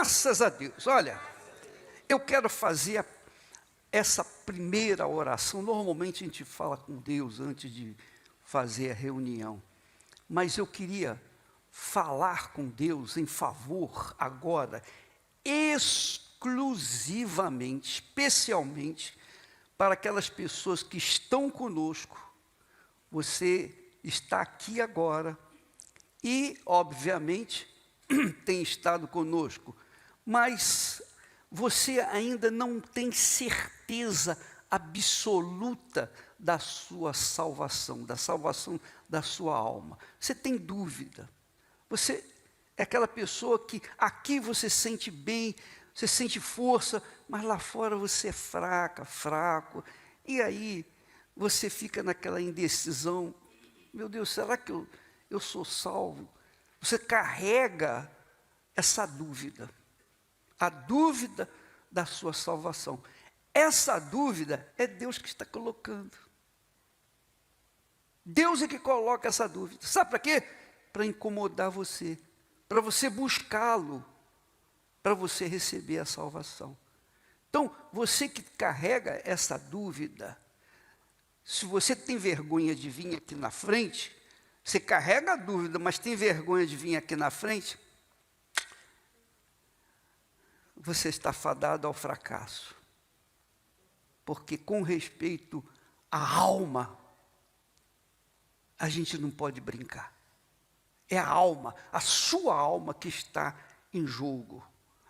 Graças a Deus. Olha, eu quero fazer essa primeira oração. Normalmente a gente fala com Deus antes de fazer a reunião. Mas eu queria falar com Deus em favor agora, exclusivamente, especialmente, para aquelas pessoas que estão conosco. Você está aqui agora e, obviamente, tem estado conosco, mas você ainda não tem certeza absoluta da sua salvação, da salvação da sua alma. Você tem dúvida. Você é aquela pessoa que aqui você sente bem, você sente força, mas lá fora você é fraca, fraco. E aí você fica naquela indecisão. Meu Deus, será que eu sou salvo? Você carrega essa dúvida, a dúvida da sua salvação. Essa dúvida é Deus que está colocando. Deus é que coloca essa dúvida. Sabe para quê? Para incomodar você, para você buscá-lo, para você receber a salvação. Então, você que carrega essa dúvida, se você tem vergonha de vir aqui na frente, você carrega a dúvida, mas tem vergonha de vir aqui na frente, você está fadado ao fracasso. Porque com respeito à alma, a gente não pode brincar. É a alma, a sua alma que está em jogo.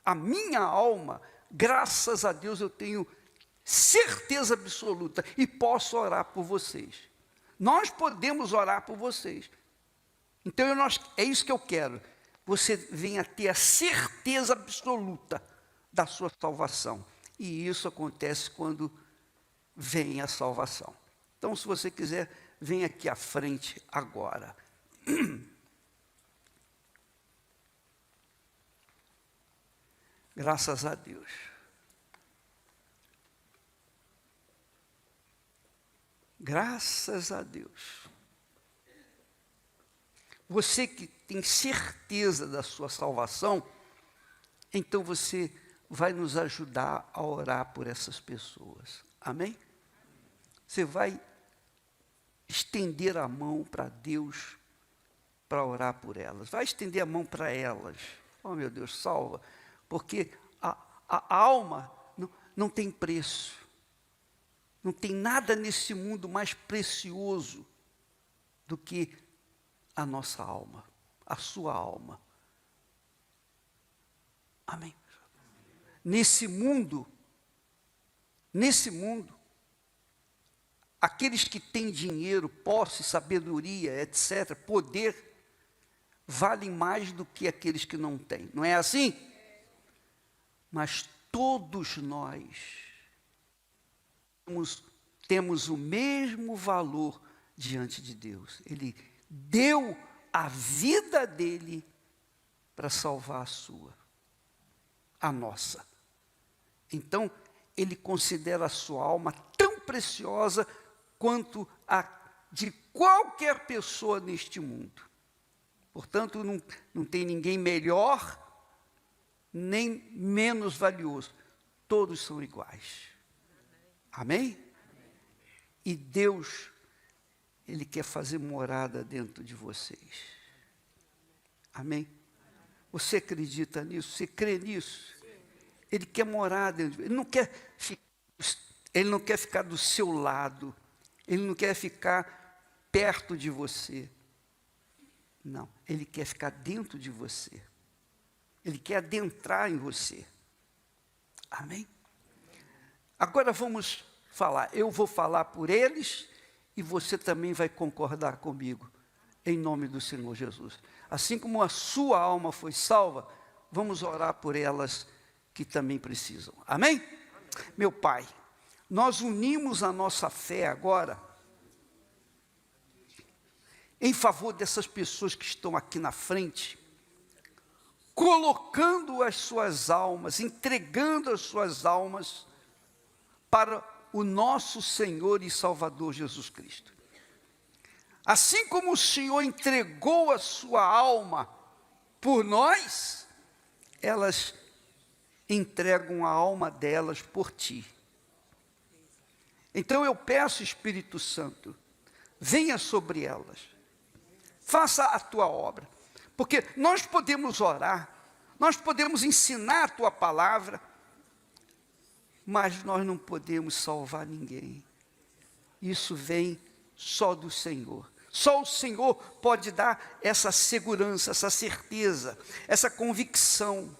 A minha alma, graças a Deus, eu tenho certeza absoluta e posso orar por vocês. Nós podemos orar por vocês. Então, é isso que eu quero. Você venha ter a certeza absoluta da sua salvação. E isso acontece quando vem a salvação. Então, se você quiser, vem aqui à frente agora. Graças a Deus. Graças a Deus. Você que tem certeza da sua salvação, então você vai nos ajudar a orar por essas pessoas. Amém? Você vai estender a mão para Deus para orar por elas. Vai estender a mão para elas. Oh, meu Deus, salva. Porque a alma não tem preço. Não tem nada nesse mundo mais precioso do que a nossa alma, a sua alma. Amém? Nesse mundo, aqueles que têm dinheiro, posse, sabedoria, etc., poder, valem mais do que aqueles que não têm. Não é assim? Mas todos nós temos o mesmo valor diante de Deus. Ele deu a vida dele para salvar a sua, a nossa. Então, ele considera a sua alma tão preciosa quanto a de qualquer pessoa neste mundo. Portanto, não tem ninguém melhor, nem menos valioso. Todos são iguais. Amém? E Deus, Ele quer fazer morada dentro de vocês. Amém? Você acredita nisso? Você crê nisso? Ele quer morar dentro de você. Ele não quer ficar do seu lado. Ele não quer ficar perto de você. Não, Ele quer ficar dentro de você. Ele quer adentrar em você. Amém? Agora vamos falar. Eu vou falar por eles e você também vai concordar comigo, em nome do Senhor Jesus. Assim como a sua alma foi salva, vamos orar por elas que também precisam. Amém? Meu Pai, nós unimos a nossa fé agora em favor dessas pessoas que estão aqui na frente, colocando as suas almas, entregando as suas almas para o nosso Senhor e Salvador Jesus Cristo. Assim como o Senhor entregou a sua alma por nós, elas entregam a alma delas por ti. Então eu peço, Espírito Santo, venha sobre elas, faça a tua obra, porque nós podemos orar, nós podemos ensinar a tua palavra, mas nós não podemos salvar ninguém. Isso vem só do Senhor. Só o Senhor pode dar essa segurança, essa certeza, essa convicção.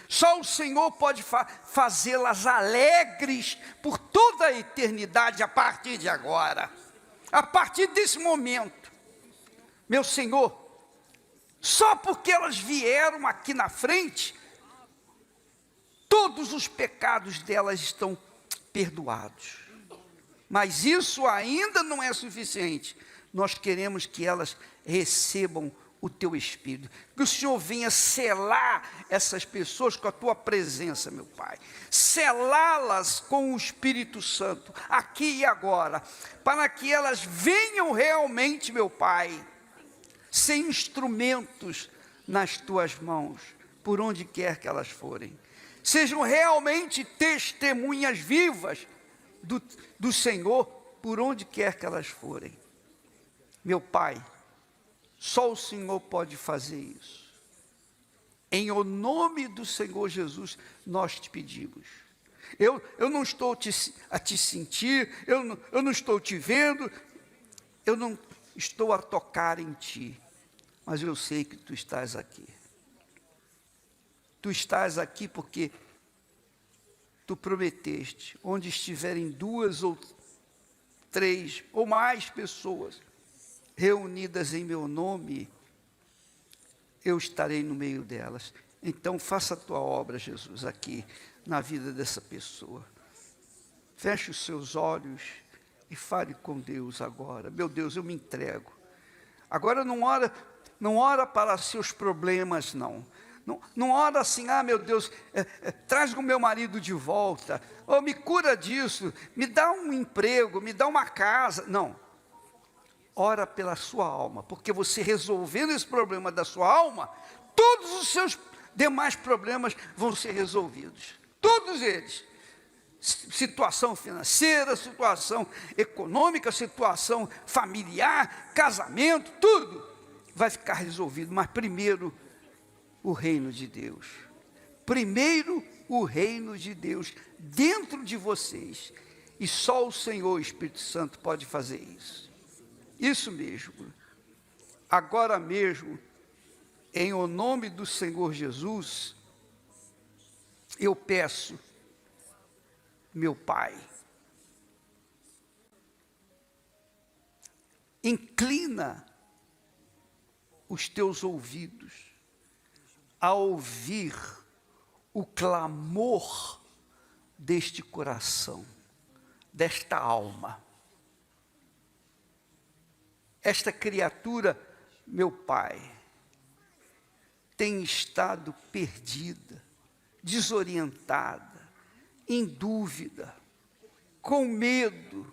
Só o Senhor pode fazê-las alegres por toda a eternidade, a partir de agora. A partir desse momento, meu Senhor, só porque elas vieram aqui na frente, todos os pecados delas estão perdoados. Mas isso ainda não é suficiente. Nós queremos que elas recebam o teu Espírito, que o Senhor venha selar essas pessoas com a tua presença, meu Pai, selá-las com o Espírito Santo, aqui e agora, para que elas venham realmente, meu Pai, ser instrumentos nas tuas mãos, por onde quer que elas forem, sejam realmente testemunhas vivas do Senhor, por onde quer que elas forem. Meu Pai, só o Senhor pode fazer isso. Em o nome do Senhor Jesus, nós te pedimos. Eu não estou a te sentir, eu não estou te vendo, eu não estou a tocar em ti, mas eu sei que tu estás aqui. Tu estás aqui porque tu prometeste, onde estiverem 2 ou 3 ou mais pessoas reunidas em meu nome, eu estarei no meio delas. Então faça a tua obra, Jesus, aqui na vida dessa pessoa. Feche os seus olhos e fale com Deus agora. Meu Deus, eu me entrego. Agora não ora para seus problemas, não. Não ora assim, meu Deus, traz o meu marido de volta, ou me cura disso, me dá um emprego, me dá uma casa. Não. Ora pela sua alma, porque você resolvendo esse problema da sua alma, todos os seus demais problemas vão ser resolvidos. Todos eles. Situação financeira, situação econômica, situação familiar, casamento, tudo vai ficar resolvido. Mas primeiro, o reino de Deus. Primeiro, o reino de Deus dentro de vocês. E só o Senhor, o Espírito Santo, pode fazer isso. Isso mesmo. Agora mesmo, em o nome do Senhor Jesus, eu peço, meu Pai, inclina os teus ouvidos a ouvir o clamor deste coração, desta alma. Esta criatura, meu Pai, tem estado perdida, desorientada, em dúvida, com medo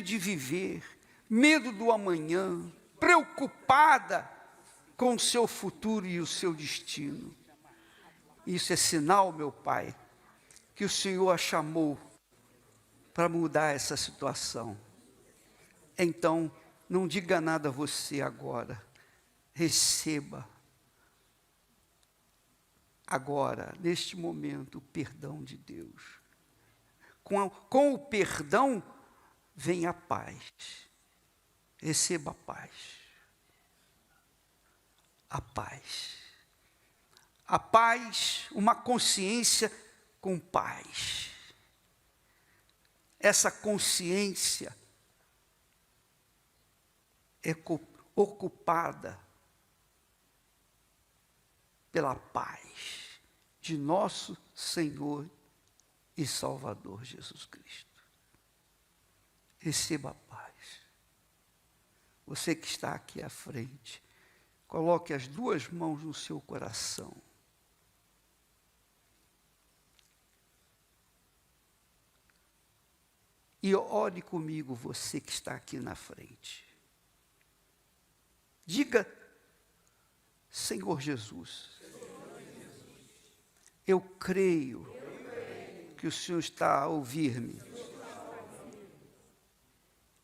de viver, medo do amanhã, preocupada com o seu futuro e o seu destino. Isso é sinal, meu Pai, que o Senhor a chamou para mudar essa situação. Então, não diga nada a você agora, receba agora, neste momento, o perdão de Deus. Com o perdão vem a paz. Receba a paz. A paz. A paz, uma consciência com paz. Essa consciência é ocupada pela paz de nosso Senhor e Salvador Jesus Cristo. Receba a paz. Você que está aqui à frente, coloque as 2 mãos no seu coração. E ore comigo, você que está aqui na frente. Diga, Senhor Jesus, Eu creio que o Senhor está a ouvir-me.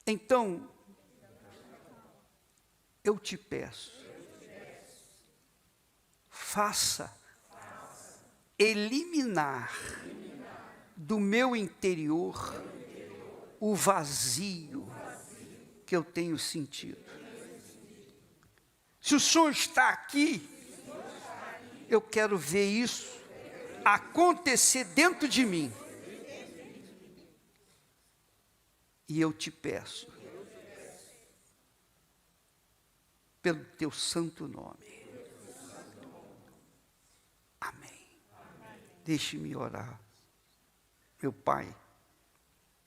Então, eu te peço, faça eliminar do meu interior o vazio que eu tenho sentido. Se o Senhor está aqui, eu quero ver isso acontecer dentro de mim. E eu te peço, pelo teu santo nome. Amém. Deixe-me orar. Meu Pai,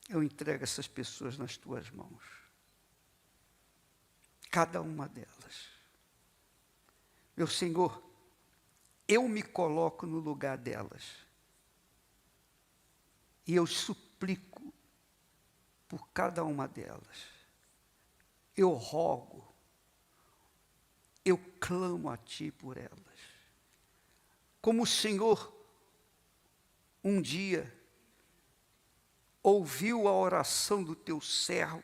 eu entrego essas pessoas nas tuas mãos. Cada uma delas. Meu Senhor, eu me coloco no lugar delas. E eu suplico por cada uma delas. Eu rogo, eu clamo a Ti por elas. Como o Senhor um dia ouviu a oração do Teu servo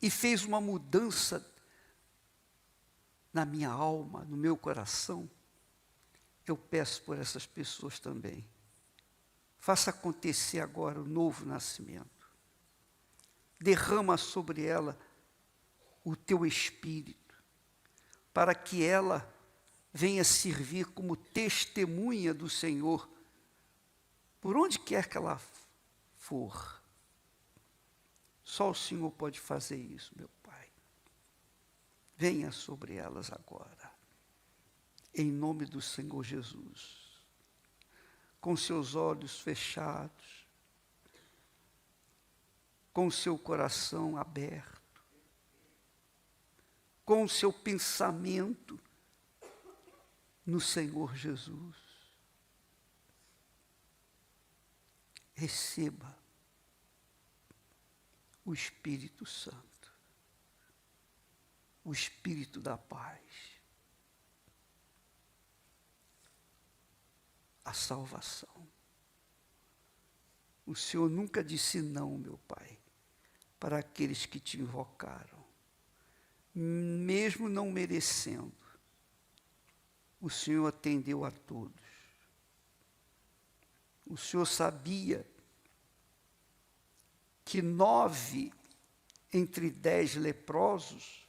e fez uma mudança na minha alma, no meu coração, eu peço por essas pessoas também. Faça acontecer agora o novo nascimento. Derrama sobre ela o teu espírito, para que ela venha servir como testemunha do Senhor, por onde quer que ela for. Só o Senhor pode fazer isso, meu Pai. Venha sobre elas agora, em nome do Senhor Jesus. Com seus olhos fechados, com seu coração aberto, com seu pensamento no Senhor Jesus. Receba o Espírito Santo, o Espírito da paz, a salvação. O Senhor nunca disse não, meu Pai, para aqueles que te invocaram, mesmo não merecendo. O Senhor atendeu a todos. O Senhor sabia que 9 entre 10 leprosos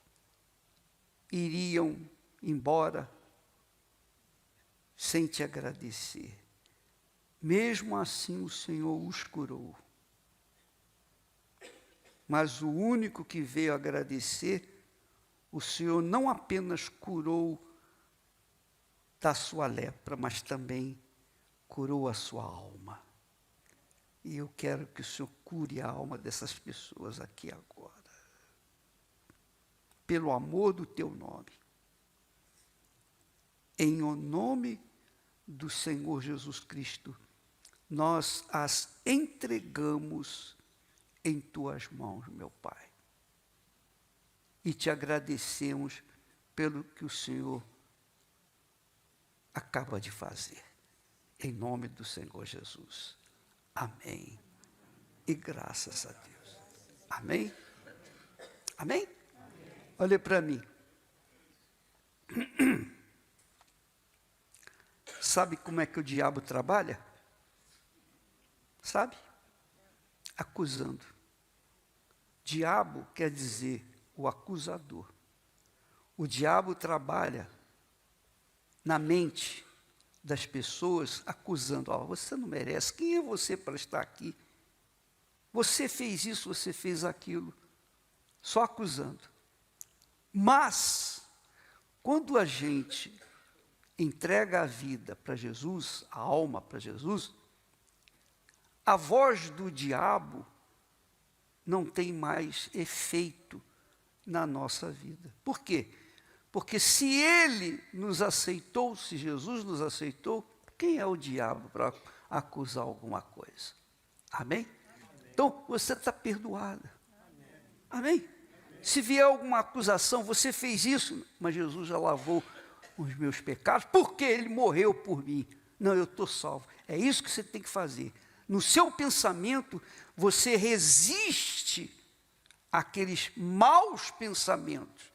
iriam embora sem te agradecer. Mesmo assim, o Senhor os curou. Mas o único que veio agradecer, o Senhor não apenas curou da sua lepra, mas também curou a sua alma. E eu quero que o Senhor cure a alma dessas pessoas aqui agora. Pelo amor do teu nome. Em o nome do Senhor Jesus Cristo, nós as entregamos em tuas mãos, meu Pai. E te agradecemos pelo que o Senhor acaba de fazer. Em nome do Senhor Jesus. Amém. E graças a Deus. Amém? Amém? Olha para mim. Sabe como é que o diabo trabalha? Sabe? Acusando. Diabo quer dizer o acusador. O diabo trabalha na mente das pessoas, acusando. Você não merece. Quem é você para estar aqui? Você fez isso, você fez aquilo. Só acusando. Mas, quando a gente entrega a vida para Jesus, a alma para Jesus, a voz do diabo não tem mais efeito na nossa vida. Por quê? Porque se ele nos aceitou, se Jesus nos aceitou, quem é o diabo para acusar alguma coisa? Amém? Então, você está perdoada. Amém? Se vier alguma acusação, você fez isso, mas Jesus já lavou os meus pecados, porque ele morreu por mim. Não, eu estou salvo. É isso que você tem que fazer. No seu pensamento, você resiste àqueles maus pensamentos.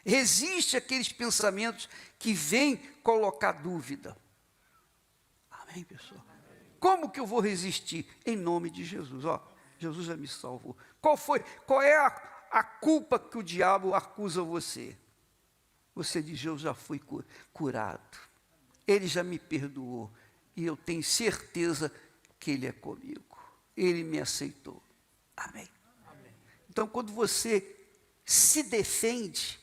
Resiste àqueles pensamentos que vêm colocar dúvida. Amém, pessoal? Como que eu vou resistir? Em nome de Jesus. Ó, Jesus já me salvou. Qual é a culpa que o diabo acusa você? Você diz, eu já fui curado. Ele já me perdoou. E eu tenho certeza que Ele é comigo. Ele me aceitou. Amém. Amém. Então, quando você se defende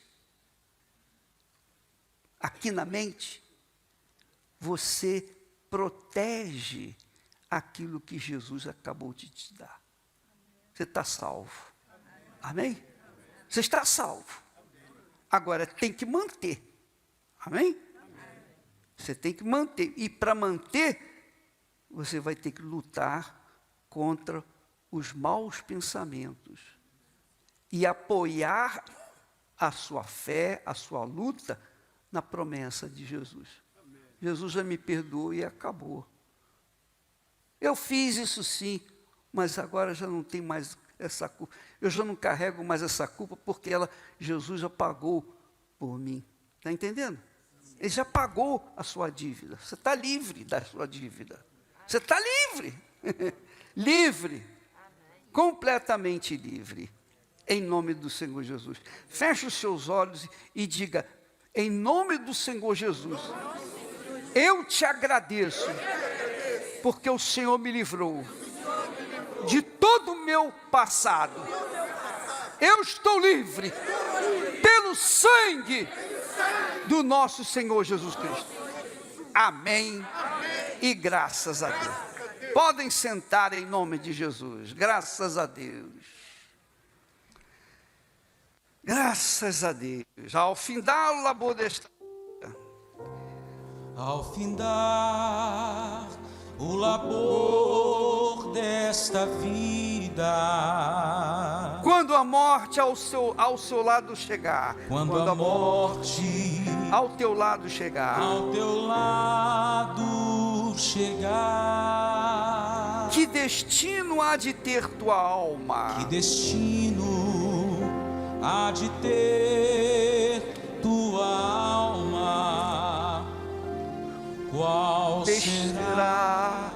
aqui na mente, você protege aquilo que Jesus acabou de te dar. Você está salvo. Amém? Você está salvo. Agora, tem que manter. Amém? Você tem que manter. E para manter, você vai ter que lutar contra os maus pensamentos. E apoiar a sua fé, a sua luta, na promessa de Jesus. Jesus já me perdoou e acabou. Eu fiz isso sim, mas agora já não tem mais essa culpa. Eu já não carrego mais essa culpa porque Jesus já pagou por mim. Está entendendo? Ele já pagou a sua dívida. Você está livre da sua dívida. Você está livre. Livre. Completamente livre. Em nome do Senhor Jesus. Feche os seus olhos e diga, em nome do Senhor Jesus, eu te agradeço, porque o Senhor me livrou de todo o meu passado. Eu estou livre pelo sangue do nosso Senhor Jesus Cristo. Amém. E graças a Deus. Podem sentar em nome de Jesus. Graças a Deus. Graças a Deus. Ao findar o labor desta Ao findar o labor desta vida, quando a morte ao seu lado chegar, quando a morte ao teu lado chegar, ao teu lado chegar, que destino há de ter tua alma? que destino há de ter tua alma? Qual será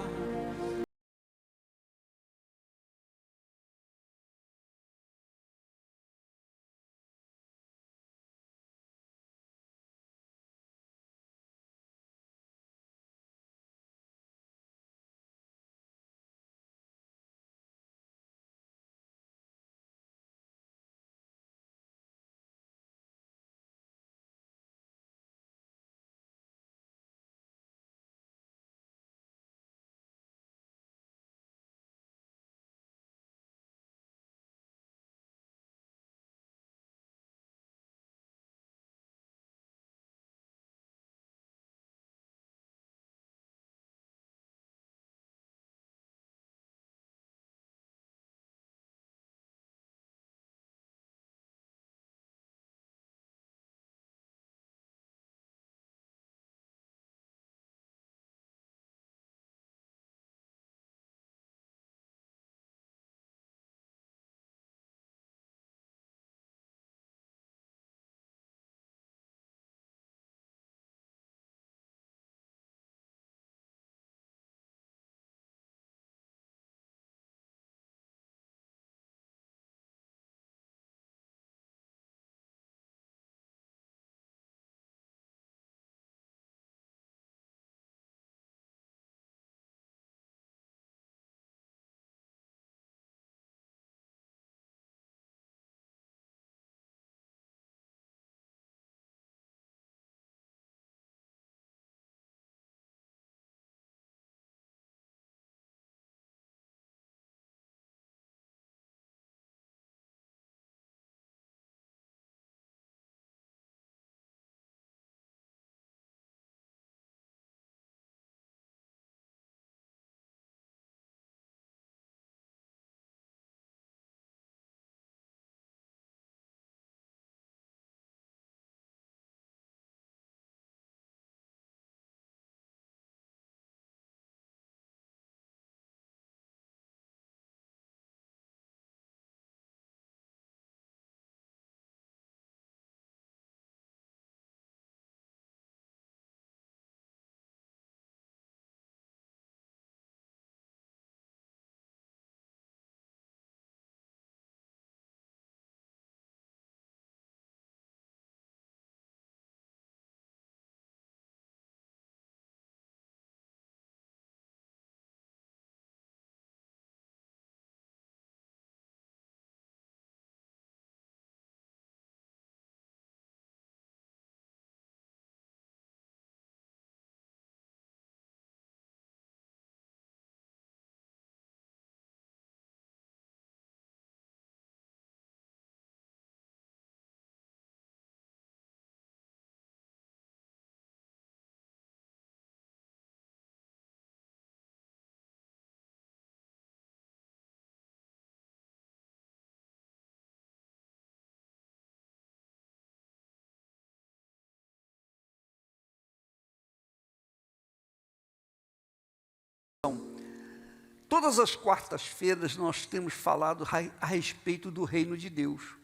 Todas as quartas-feiras nós temos falado a respeito do reino de Deus.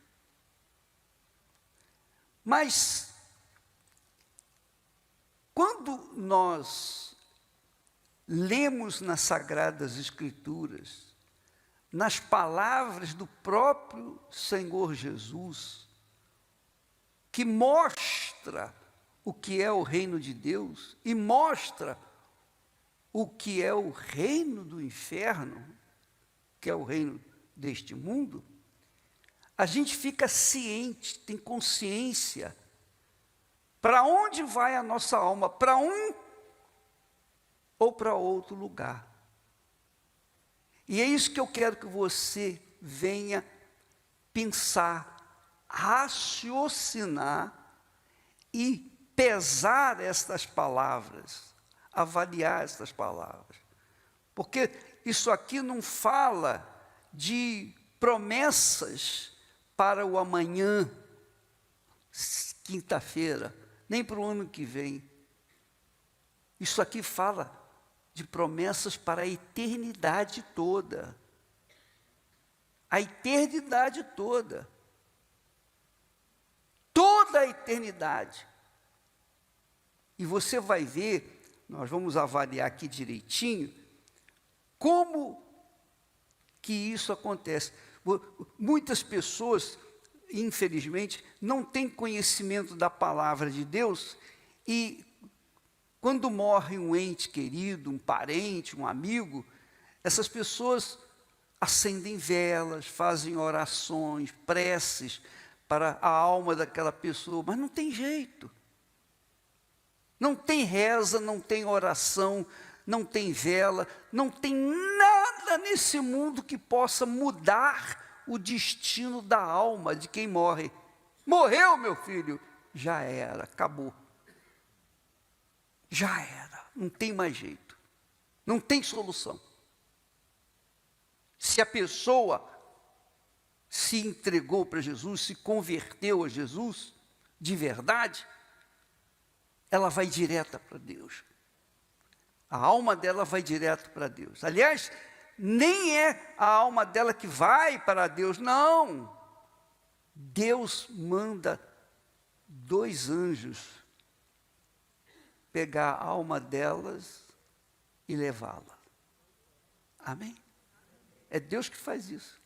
Mas, quando nós lemos nas Sagradas Escrituras, nas palavras do próprio Senhor Jesus, que mostra o que é o reino de Deus e mostra o que é o reino do inferno, que é o reino deste mundo, a gente fica ciente, tem consciência, para onde vai a nossa alma, para um ou para outro lugar. E é isso que eu quero que você venha pensar, raciocinar e pesar estas palavras, avaliar estas palavras. Porque isso aqui não fala de promessas para o amanhã, quinta-feira, nem para o ano que vem. Isso aqui fala de promessas para a eternidade toda. A eternidade toda. Toda a eternidade. E você vai ver, nós vamos avaliar aqui direitinho, como que isso acontece. Muitas pessoas, infelizmente, não têm conhecimento da palavra de Deus e quando morre um ente querido, um parente, um amigo, essas pessoas acendem velas, fazem orações, preces para a alma daquela pessoa, mas não tem jeito. Não tem reza, não tem oração, não tem vela, não tem nada nesse mundo que possa mudar o destino da alma de quem morre. Morreu, meu filho, já era, acabou. Já era, não tem mais jeito, não tem solução. Se a pessoa se entregou para Jesus, se converteu a Jesus, de verdade, ela vai direta para Deus. A alma dela vai direto para Deus. Aliás, nem é a alma dela que vai para Deus, não. Deus manda 2 anjos pegar a alma delas e levá-la. Amém? É Deus que faz isso.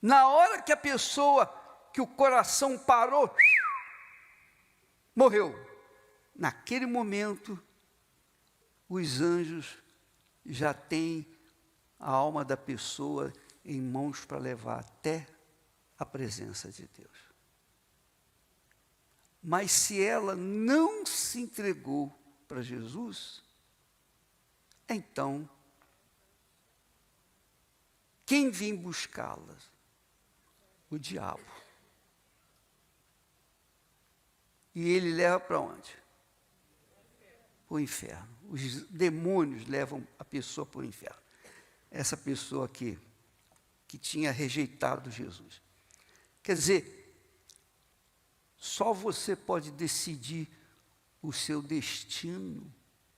Na hora que a pessoa, que o coração parou, morreu. Naquele momento, os anjos já têm a alma da pessoa em mãos para levar até a presença de Deus. Mas se ela não se entregou para Jesus, então, quem vem buscá-la? O diabo. E ele leva para onde? Para o inferno. Os demônios levam a pessoa para o inferno. Essa pessoa aqui, que tinha rejeitado Jesus. Quer dizer, só você pode decidir o seu destino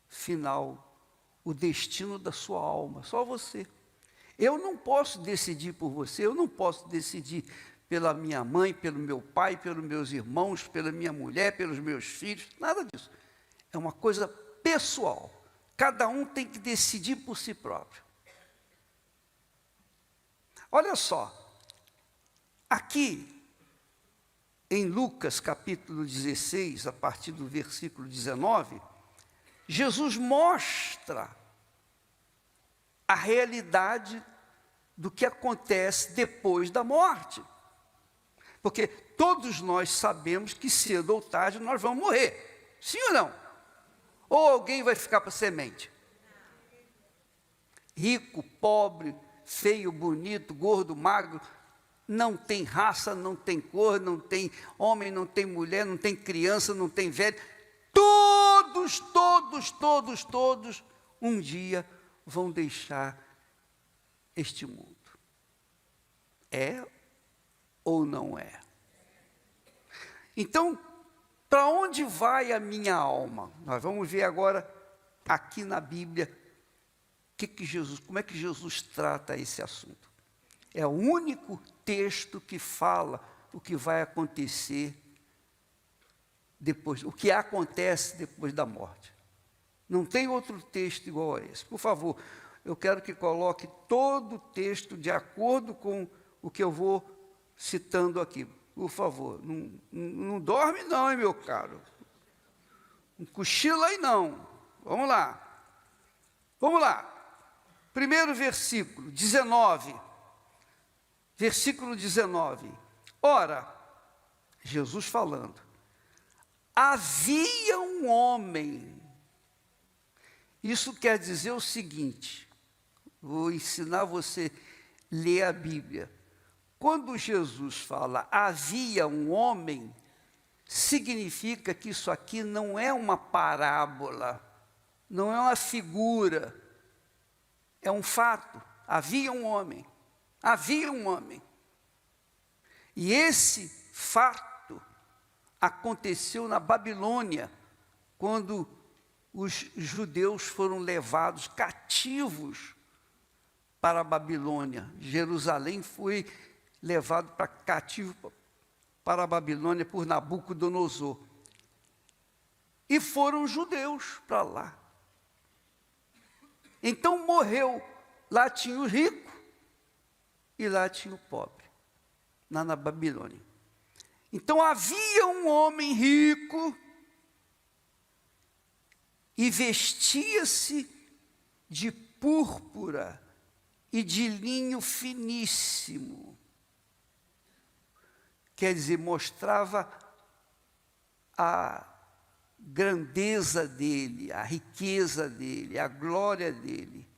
final, o destino da sua alma, só você. Eu não posso decidir por você, eu não posso decidir pela minha mãe, pelo meu pai, pelos meus irmãos, pela minha mulher, pelos meus filhos, nada disso. É uma coisa pessoal. Cada um tem que decidir por si próprio. Olha só, aqui em Lucas capítulo 16, a partir do versículo 19, Jesus mostra a realidade do que acontece depois da morte. Porque todos nós sabemos que cedo ou tarde nós vamos morrer. Sim ou não? Ou alguém vai ficar para semente? Rico, pobre, feio, bonito, gordo, magro, não tem raça, não tem cor, não tem homem, não tem mulher, não tem criança, não tem velho. Todos, um dia vão deixar este mundo. É ou não é? Então, Para onde vai a minha alma? Nós vamos ver agora, aqui na Bíblia, como é que Jesus trata esse assunto. É o único texto que fala o que vai acontecer depois, o que acontece depois da morte. Não tem outro texto igual a esse. Por favor, eu quero que coloque todo o texto de acordo com o que eu vou citando aqui. Por favor, não dorme não, hein, meu caro. Não cochila aí não. Vamos lá. Vamos lá. Primeiro versículo, 19. Versículo 19. Ora, Jesus falando. Havia um homem. Isso quer dizer o seguinte. Vou ensinar você a ler a Bíblia. Quando Jesus fala, havia um homem, significa que isso aqui não é uma parábola, não é uma figura, é um fato. Havia um homem, havia um homem. E esse fato aconteceu na Babilônia, quando os judeus foram levados cativos para a Babilônia. Jerusalém foi levado para cativo para a Babilônia por Nabucodonosor. E foram judeus para lá. Então morreu. Lá tinha o rico e lá tinha o pobre, lá na Babilônia. Então havia um homem rico e vestia-se de púrpura e de linho finíssimo. Quer dizer, mostrava a grandeza dele, a riqueza dele, a glória dele.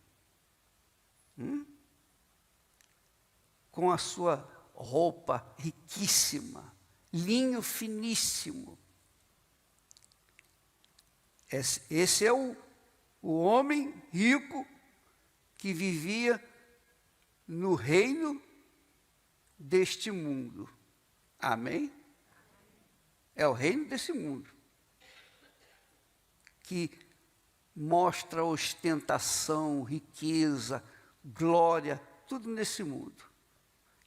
Com a sua roupa riquíssima, linho finíssimo. Esse é o homem rico que vivia no reino deste mundo. Amém? É o reino desse mundo, que mostra ostentação, riqueza, glória, tudo nesse mundo.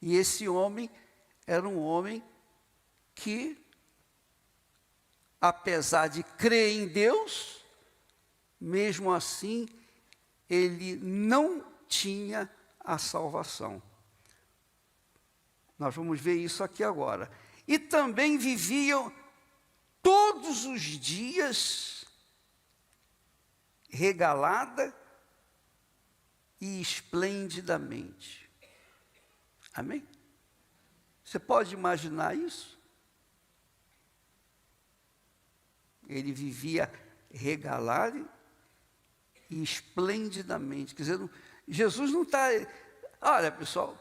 E esse homem era um homem que, apesar de crer em Deus, mesmo assim, ele não tinha a salvação. Nós vamos ver isso aqui agora. E também viviam todos os dias regalada e esplendidamente. Amém? Você pode imaginar isso? Ele vivia regalado e esplendidamente. Quer dizer, Jesus não está... Olha, pessoal,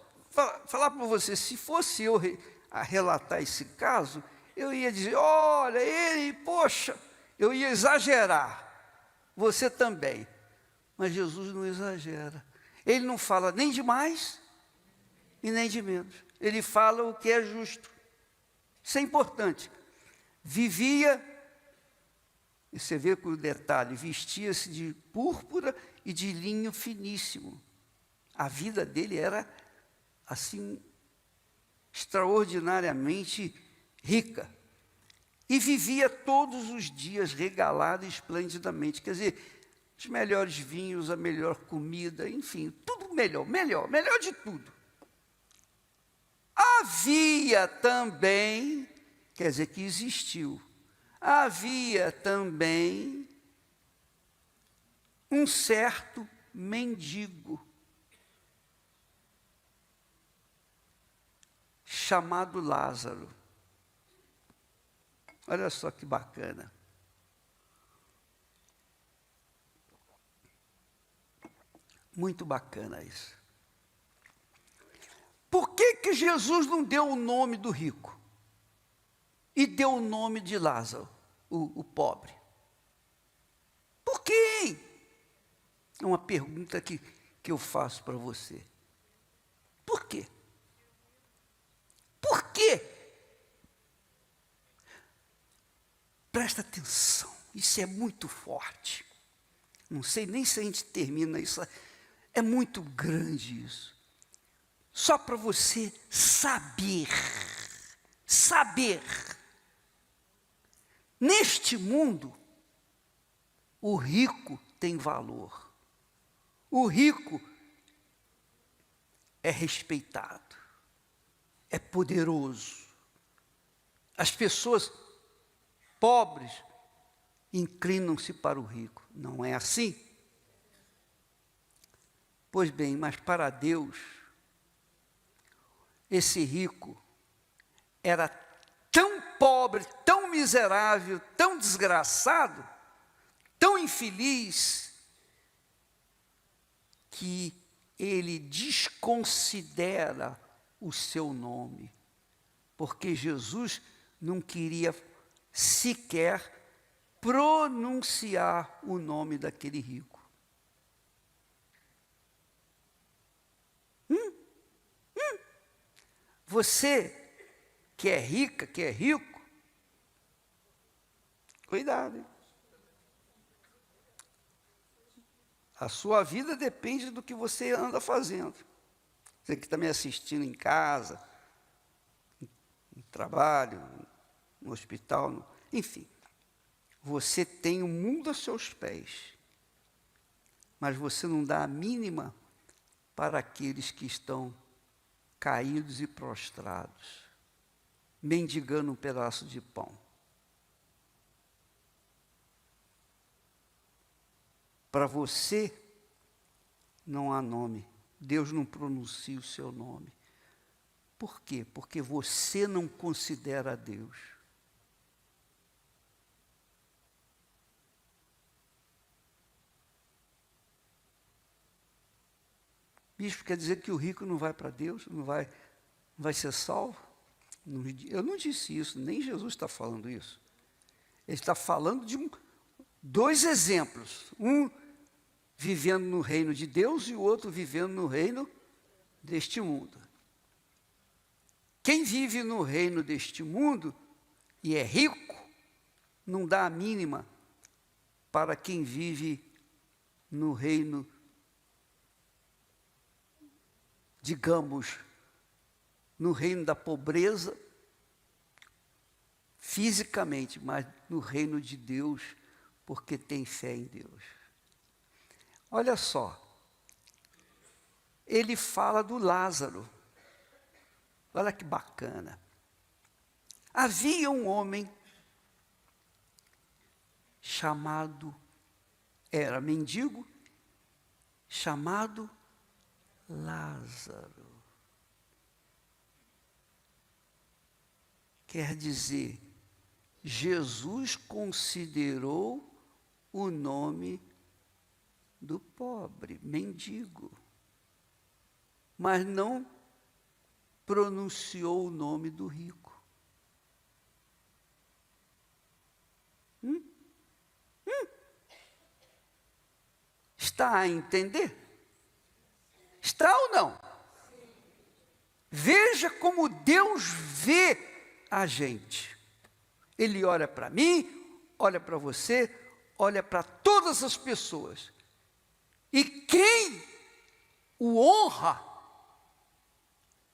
falar para você, se fosse eu a relatar esse caso, eu ia dizer, olha, ele, poxa, eu ia exagerar. Você também. Mas Jesus não exagera. Ele não fala nem de mais e nem de menos. Ele fala o que é justo. Isso é importante. Vivia, e você vê com o detalhe, vestia-se de púrpura e de linho finíssimo. A vida dele era, assim, extraordinariamente rica. E vivia todos os dias regalado e esplendidamente. Quer dizer, os melhores vinhos, a melhor comida, enfim, tudo melhor de tudo. Havia também, quer dizer que existiu, havia também um certo mendigo, chamado Lázaro. Olha só que bacana. Muito bacana isso. Por que Jesus não deu o nome do rico? E deu o nome de Lázaro, o pobre? Por quê? É uma pergunta que eu faço para você. Por quê? Por quê? presta atenção, isso é muito forte. Não sei nem se a gente termina isso, é muito grande isso. Só para você saber, neste mundo, o rico tem valor, o rico é respeitado, é poderoso. As pessoas pobres inclinam-se para o rico. Não é assim? Pois bem, mas para Deus, esse rico era tão pobre, tão miserável, tão desgraçado, tão infeliz, que ele desconsidera o seu nome, porque Jesus não queria sequer pronunciar o nome daquele rico. Você que é rica, que é rico, cuidado, hein? A sua vida depende do que você anda fazendo. Você que está me assistindo em casa, no trabalho, no hospital, enfim. Você tem o mundo aos seus pés, mas você não dá a mínima para aqueles que estão caídos e prostrados, mendigando um pedaço de pão. Para você não há nome, Deus não pronuncia o seu nome. Por quê? Porque você não considera Deus. Bispo, quer dizer que o rico não vai para Deus, não vai ser salvo? Eu não disse isso, nem Jesus está falando isso. Ele está falando de dois exemplos. Um vivendo no reino de Deus e o outro vivendo no reino deste mundo. Quem vive no reino deste mundo e é rico, não dá a mínima para quem vive no reino, digamos, no reino da pobreza, fisicamente, mas no reino de Deus, porque tem fé em Deus. Olha só, ele fala do Lázaro. Olha que bacana. Havia um homem era mendigo, chamado Lázaro. Quer dizer, Jesus considerou o nome do pobre, mendigo, mas não pronunciou o nome do rico. Está a entender? Está ou não? Veja como Deus vê a gente. Ele olha para mim, olha para você, olha para todas as pessoas. E quem o honra,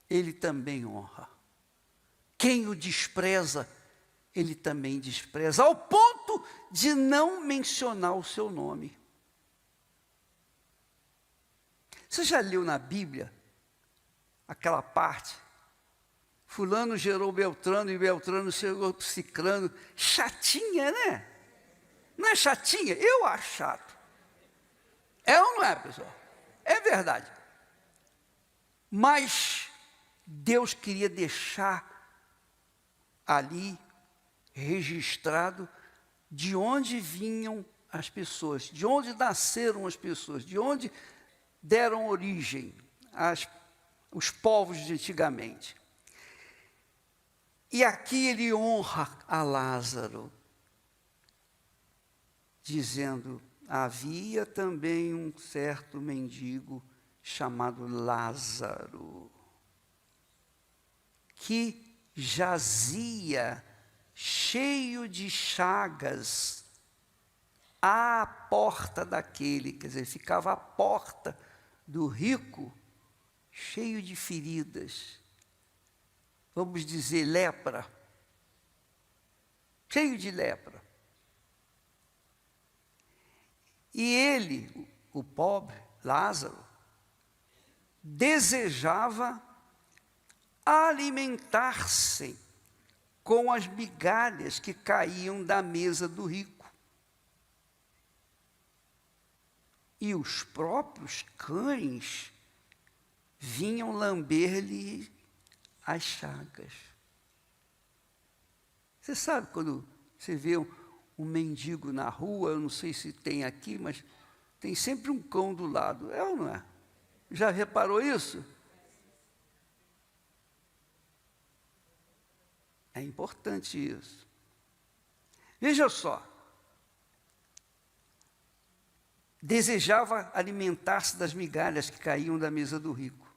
ele também honra. Quem o despreza, ele também despreza, ao ponto de não mencionar o seu nome. Você já leu na Bíblia aquela parte? Fulano gerou Beltrano e Beltrano gerou Cicrano. Chatinha, né? Não é chatinha? Eu acho chato. É ou não é, pessoal? É verdade. Mas Deus queria deixar ali registrado de onde vinham as pessoas, de onde nasceram as pessoas, de onde deram origem os povos de antigamente. E aqui ele honra a Lázaro, dizendo: havia também um certo mendigo chamado Lázaro, que jazia cheio de chagas, à porta daquele, quer dizer, ficava à porta do rico, cheio de feridas, vamos dizer, lepra, cheio de lepra. E ele, o pobre, Lázaro, desejava alimentar-se com as migalhas que caíam da mesa do rico. E os próprios cães vinham lamber-lhe as chagas. Você sabe quando você vê um mendigo na rua, eu não sei se tem aqui, mas tem sempre um cão do lado, é ou não é? Já reparou isso? É importante isso. Veja só. Desejava alimentar-se das migalhas que caíam da mesa do rico.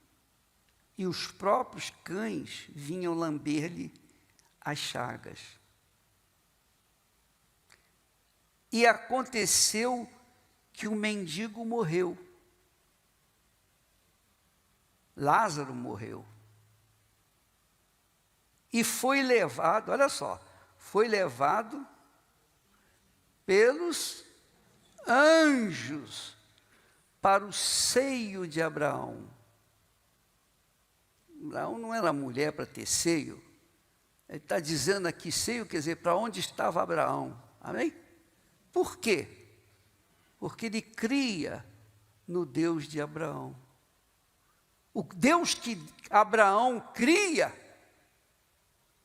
E os próprios cães vinham lamber-lhe as chagas. E aconteceu que o mendigo morreu. Lázaro morreu. E foi levado, olha só, foi levado pelos anjos para o seio de Abraão. Abraão não era mulher para ter seio. Ele está dizendo aqui seio, quer dizer, para onde estava Abraão. Amém? Por quê? Porque ele cria no Deus de Abraão. O Deus que Abraão cria,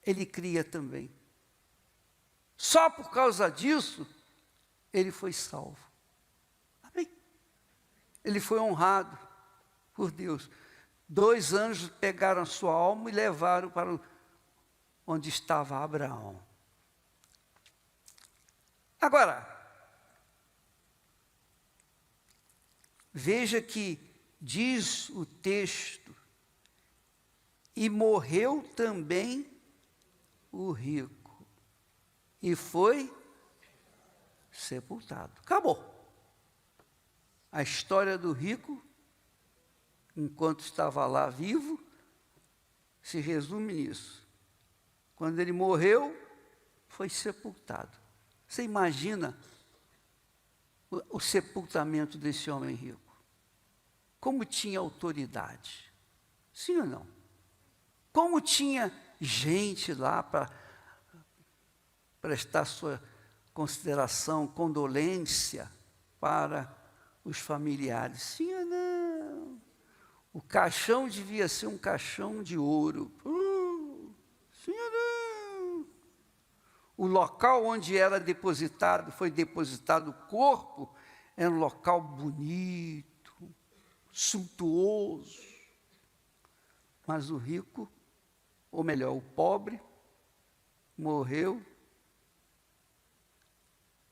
ele cria também. Só por causa disso, ele foi salvo. Amém? Ele foi honrado por Deus. 2 anjos pegaram a sua alma e levaram para onde estava Abraão. Agora, veja que diz o texto, e morreu também o rico, e foi sepultado. Acabou. A história do rico, enquanto estava lá vivo, se resume nisso. Quando ele morreu, foi sepultado. Você imagina o sepultamento desse homem rico? Como tinha autoridade? Sim ou não? Como tinha gente lá para prestar sua consideração, condolência para os familiares? Sim ou não? O caixão devia ser um caixão de ouro. Sim ou não? O local onde era depositado, foi depositado o corpo, era um local bonito, suntuoso. Mas o rico, ou melhor, o pobre, morreu.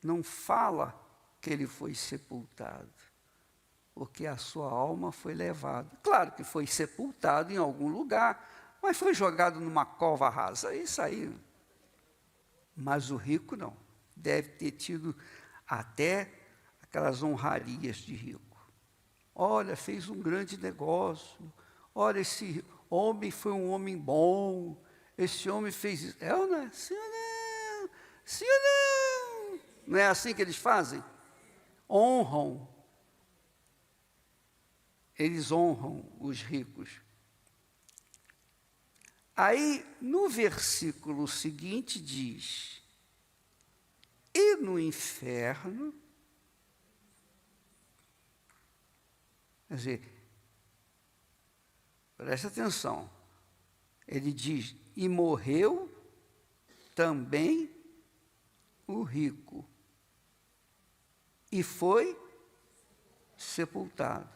Não fala que ele foi sepultado, porque a sua alma foi levada. Claro que foi sepultado em algum lugar, mas foi jogado numa cova rasa, isso aí. Mas o rico não, deve ter tido até aquelas honrarias de rico. Olha, fez um grande negócio, olha, esse homem foi um homem bom, esse homem fez isso. É ou não é? Sim ou não? Sim ou não? Não é assim que eles fazem? Honram. Eles honram os ricos. Aí, no versículo seguinte diz, e no inferno, quer dizer, preste atenção, ele diz, e morreu também o rico, e foi sepultado.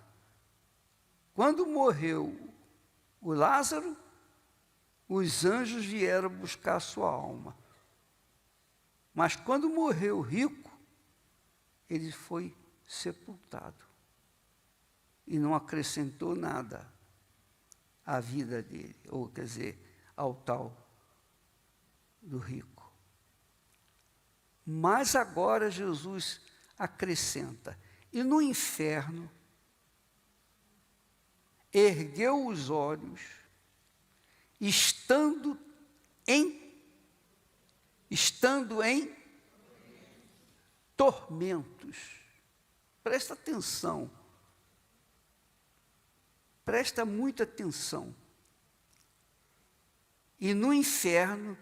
Quando morreu o Lázaro, os anjos vieram buscar a sua alma. Mas quando morreu o rico, ele foi sepultado. E não acrescentou nada à vida dele, ou quer dizer, ao tal do rico. Mas agora Jesus acrescenta: e no inferno, ergueu os olhos, estando em tormentos. Presta atenção. Presta muita atenção. E no inferno,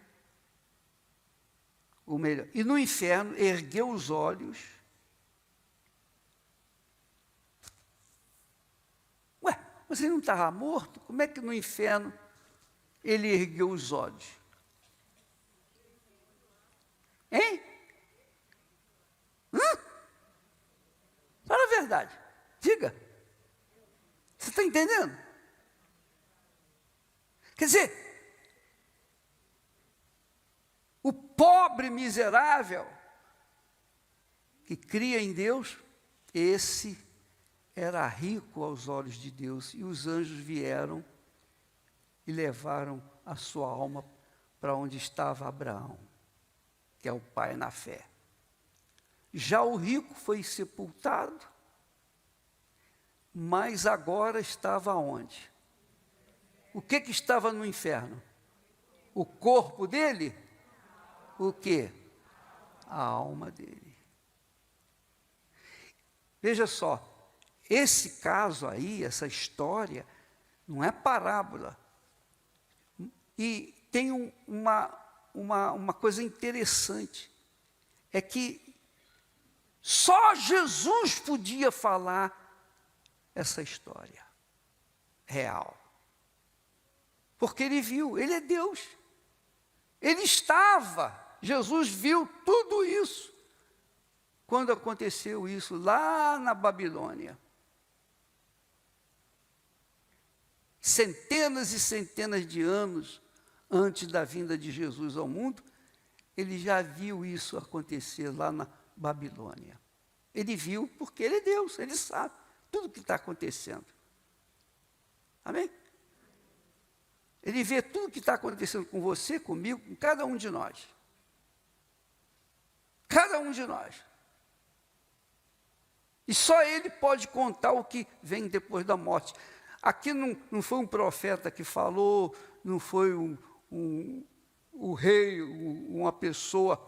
ergueu os olhos. Ué, mas ele não estava morto? Como é que no inferno ele ergueu os olhos? Hein? Fala a verdade. Diga. Você está entendendo? Quer dizer, o pobre miserável que cria em Deus, esse era rico aos olhos de Deus. E os anjos vieram e levaram a sua alma para onde estava Abraão, que é o pai na fé. Já o rico foi sepultado, mas agora estava onde? O que estava no inferno? O corpo dele? O quê? A alma dele. Veja só, esse caso aí, essa história, não é parábola. E tem uma coisa interessante, é que só Jesus podia falar essa história real. Porque ele viu, ele é Deus. Ele estava, Jesus viu tudo isso quando aconteceu isso lá na Babilônia. Centenas e centenas de anos antes da vinda de Jesus ao mundo, ele já viu isso acontecer lá na Babilônia. Ele viu porque ele é Deus, ele sabe tudo o que está acontecendo. Amém? Ele vê tudo o que está acontecendo com você, comigo, com cada um de nós. Cada um de nós. E só ele pode contar o que vem depois da morte. Aqui não foi um profeta que falou, não foi um rei, uma pessoa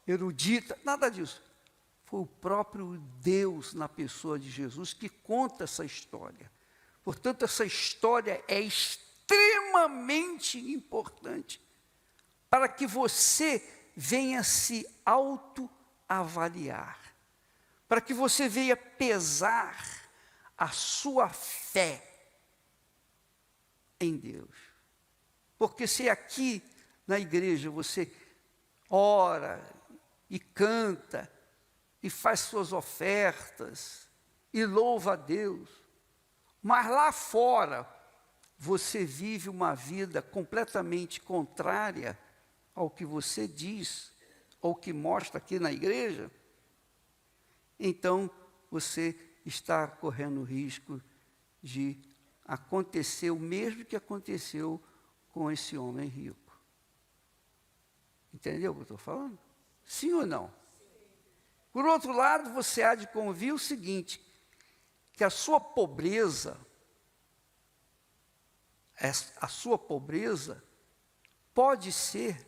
erudita, nada disso. Foi o próprio Deus na pessoa de Jesus que conta essa história. Portanto, essa história é extremamente importante para que você venha se autoavaliar, para que você venha pesar a sua fé em Deus. Porque se aqui na igreja você ora e canta e faz suas ofertas e louva a Deus, mas lá fora você vive uma vida completamente contrária ao que você diz, ou que mostra aqui na igreja, então você está correndo o risco de acontecer o mesmo que aconteceu com esse homem rico. Entendeu o que eu estou falando? Sim ou não? Por outro lado, você há de convir o seguinte, que a sua pobreza pode ser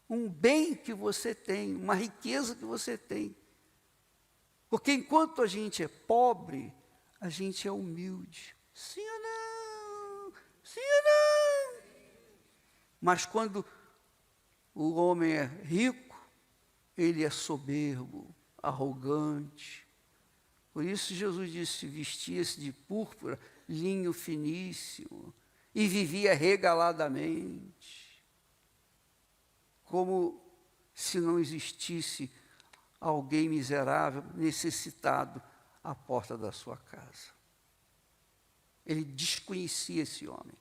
um bem que você tem, uma riqueza que você tem. Porque enquanto a gente é pobre, a gente é humilde. Sim ou não? Sim ou não? Mas quando o homem é rico, ele é soberbo, arrogante. Por isso Jesus disse, vestia-se de púrpura, linho finíssimo, e vivia regaladamente, como se não existisse alguém miserável, necessitado, à porta da sua casa. Ele desconhecia esse homem,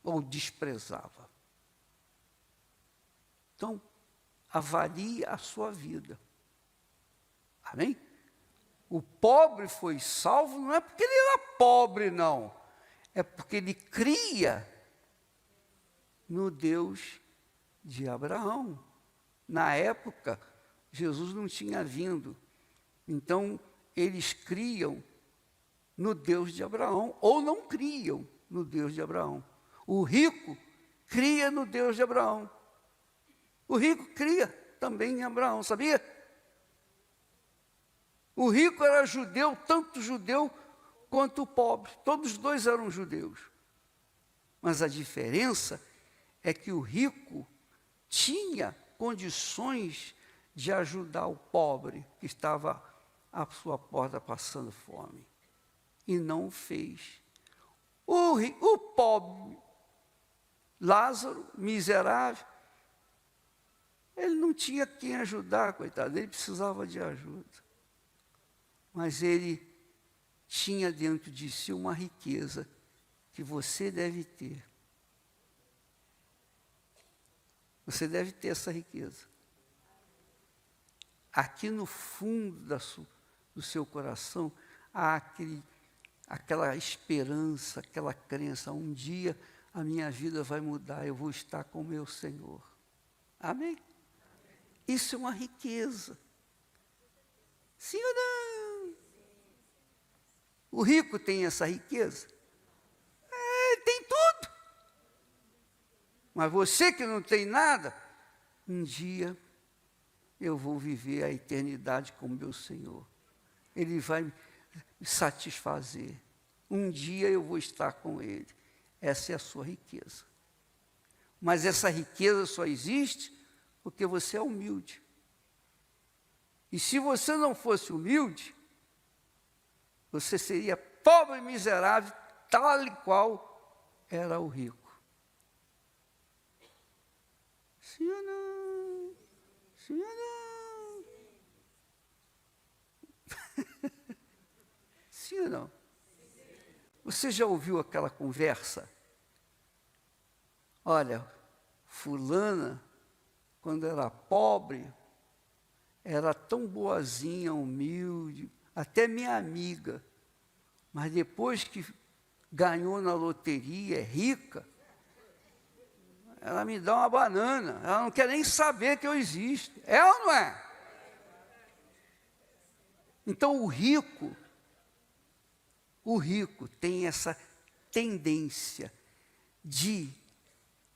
ou desprezava. Então, avalie a sua vida. Amém? O pobre foi salvo, não é porque ele era pobre, não. É porque ele cria no Deus de Abraão, Na época, Jesus não tinha vindo. Então, eles criam no Deus de Abraão, ou não criam no Deus de Abraão. O rico cria no Deus de Abraão. O rico cria também em Abraão, sabia? O rico era judeu, tanto judeu quanto o pobre. Todos os dois eram judeus. Mas a diferença é que o rico tinha condições de ajudar o pobre que estava à sua porta passando fome. E não o fez. O pobre, Lázaro, miserável, ele não tinha quem ajudar, coitado, ele precisava de ajuda. Mas ele tinha dentro de si uma riqueza que você deve ter. Você deve ter essa riqueza. Aqui no fundo do seu coração há aquela esperança, aquela crença, um dia a minha vida vai mudar, eu vou estar com o meu Senhor. Amém? Isso é uma riqueza. Sim ou não? O rico tem essa riqueza? Tem tudo. Mas você que não tem nada, um dia eu vou viver a eternidade com o meu Senhor. Ele vai me satisfazer. Um dia eu vou estar com Ele. Essa é a sua riqueza. Mas essa riqueza só existe porque você é humilde. E se você não fosse humilde, você seria pobre e miserável, tal e qual era o rico. Sim ou não? Sim ou não? Sim ou não? Você já ouviu aquela conversa? Olha, fulana, quando era pobre, era tão boazinha, humilde, até minha amiga. Mas depois que ganhou na loteria, é rica, ela me dá uma banana. Ela não quer nem saber que eu existo. É ou não é? Então o rico tem essa tendência de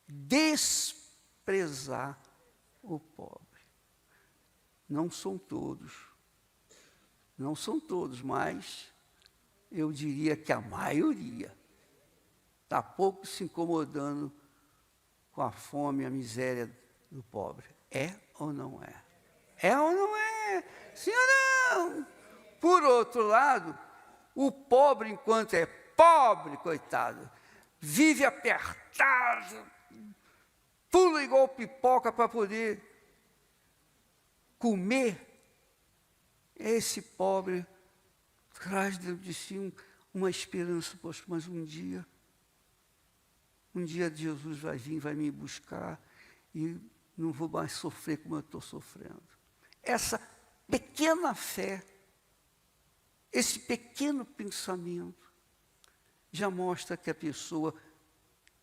desprezar o pobre. Não são todos, mas eu diria que a maioria está pouco se incomodando com a fome e a miséria do pobre. É ou não é? É ou não é? Sim ou não? Por outro lado, o pobre, enquanto é pobre, coitado, vive apertado, pula igual pipoca para poder comer. Esse pobre traz dentro de si uma esperança, poxa, mas um dia Jesus vai vir, vai me buscar e não vou mais sofrer como eu estou sofrendo. Essa pequena fé, esse pequeno pensamento, já mostra que a pessoa